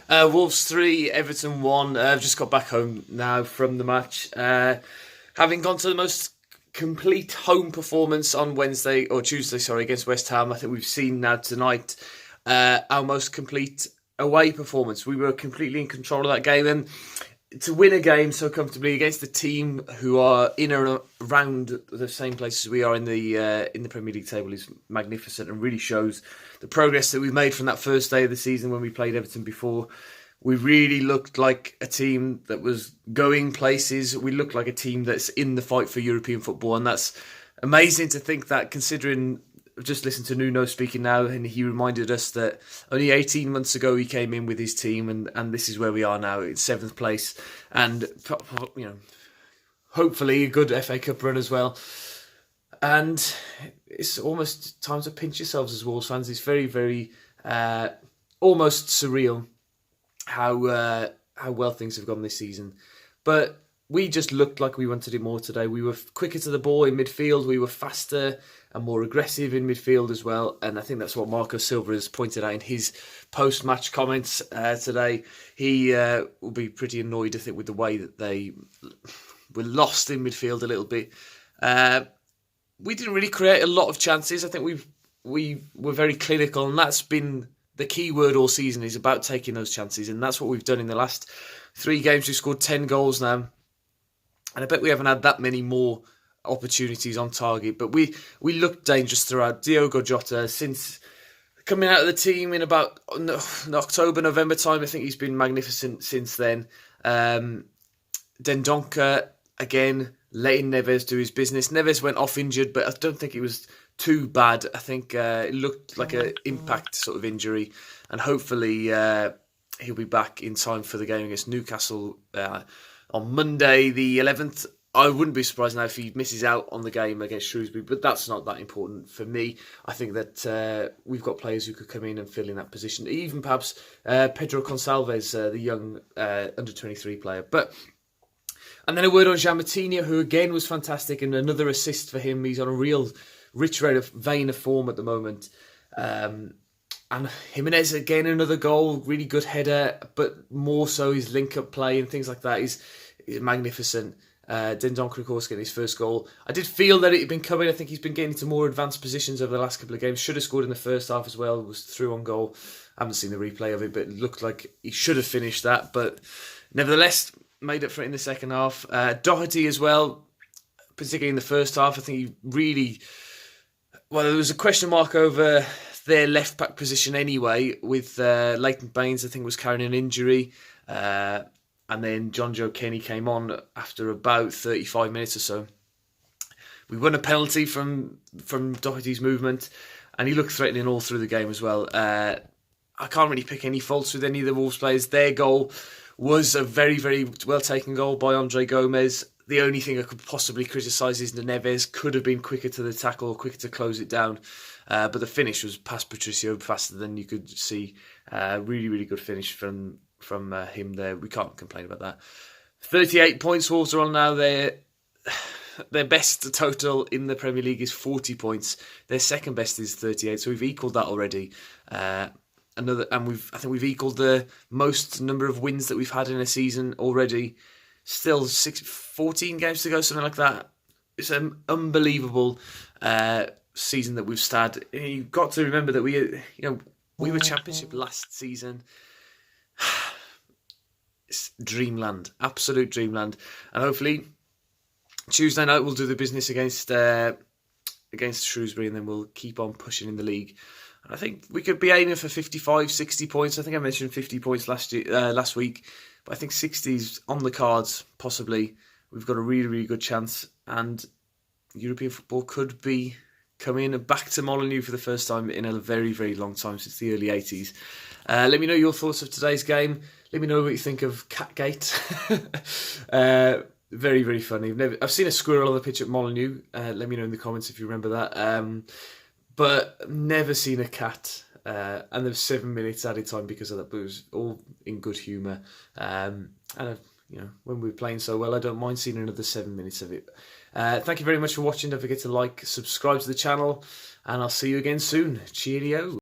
Wolves 3, Everton 1. I've just got back home now from the match. Having gone to the most complete home performance on Tuesday, against West Ham. I think we've seen now tonight our most complete away performance. We were completely in control of that game, and to win a game so comfortably against a team who are in and around the same place as we are in the Premier League table is magnificent, and really shows the progress that we've made from that first day of the season when we played Everton before. We really looked like a team that was going places. We looked like a team that's in the fight for European football, and that's amazing to think that, considering I've just listened to Nuno speaking now, and he reminded us that only 18 months ago he came in with his team, and this is where we are now, in 7th place, and hopefully a good FA Cup run as well. And it's almost time to pinch yourselves as Wolves fans. It's very, very almost surreal how well things have gone this season. But we just looked like we wanted it more today. We were quicker to the ball in midfield. We were faster and more aggressive in midfield as well. And I think that's what Marco Silva has pointed out in his post-match comments today. He will be pretty annoyed, I think, with the way that they were lost in midfield a little bit. We didn't really create a lot of chances. I think we were very clinical, and that's been the key word all season, is about taking those chances. And that's what we've done in the last 3 games. We've scored 10 goals now. And I bet we haven't had that many more opportunities on target. But we looked dangerous throughout. Diogo Jota, since coming out of the team in about October, November time, I think he's been magnificent since then. Dendoncker, again, letting Neves do his business. Neves went off injured, but I don't think it was too bad. I think it looked like an impact sort of injury. And hopefully he'll be back in time for the game against Newcastle on Monday the 11th. I wouldn't be surprised now if he misses out on the game against Shrewsbury, but that's not that important for me. I think that we've got players who could come in and fill in that position. Even perhaps Pedro Gonçalves, the young under-23 player. And then a word on Jean Moutinho, who again was fantastic, and another assist for him. He's on a real rich vein of form at the moment. And Jimenez, again, another goal, really good header, but more so his link-up play and things like that is magnificent. Dendoncker, of course, getting his first goal. I did feel that it had been coming. I think he's been getting into more advanced positions over the last couple of games. Should have scored in the first half as well. Was through on goal. I haven't seen the replay of it, but it looked like he should have finished that. But nevertheless, made up for it in the second half. Doherty as well, particularly in the first half. I think he really... Well, there was a question mark over their left-back position anyway, with Leighton Baines, I think, was carrying an injury. And then John Joe Kenny came on after about 35 minutes or so. We won a penalty from Doherty's movement, and he looked threatening all through the game as well. I can't really pick any faults with any of the Wolves players. Their goal was a very, very well-taken goal by Andre Gomez. The only thing I could possibly criticise is that Neves could have been quicker to the tackle, quicker to close it down. But the finish was past Patricio, faster than you could see. Really, really good finish from him there. We can't complain about that. 38 points Wolves are on now. Their best total in the Premier League is 40 points. Their second best is 38, so we've equalled that already. I think we've equalled the most number of wins that we've had in a season already. Still 14 games to go, something like that. It's an unbelievable season that we've had. You've got to remember that we were Championship last season. It's dreamland, absolute dreamland, and hopefully Tuesday night we'll do the business against Shrewsbury, and then we'll keep on pushing in the league. And I think we could be aiming for 55, 60 points. I think I mentioned 50 points last week, but I think 60 is on the cards, possibly. We've got a really, really good chance, and European football could be coming back to Molineux for the first time in a very, very long time, since the early 80s. Let me know your thoughts of today's game. Let me know what you think of Catgate. Very, very funny. I've seen a squirrel on the pitch at Molineux. Let me know in the comments if you remember that. But never seen a cat. And there's 7 minutes added time because of that. But it was all in good humour. And when we're playing so well, I don't mind seeing another 7 minutes of it. Thank you very much for watching. Don't forget to like, subscribe to the channel, and I'll see you again soon. Cheerio.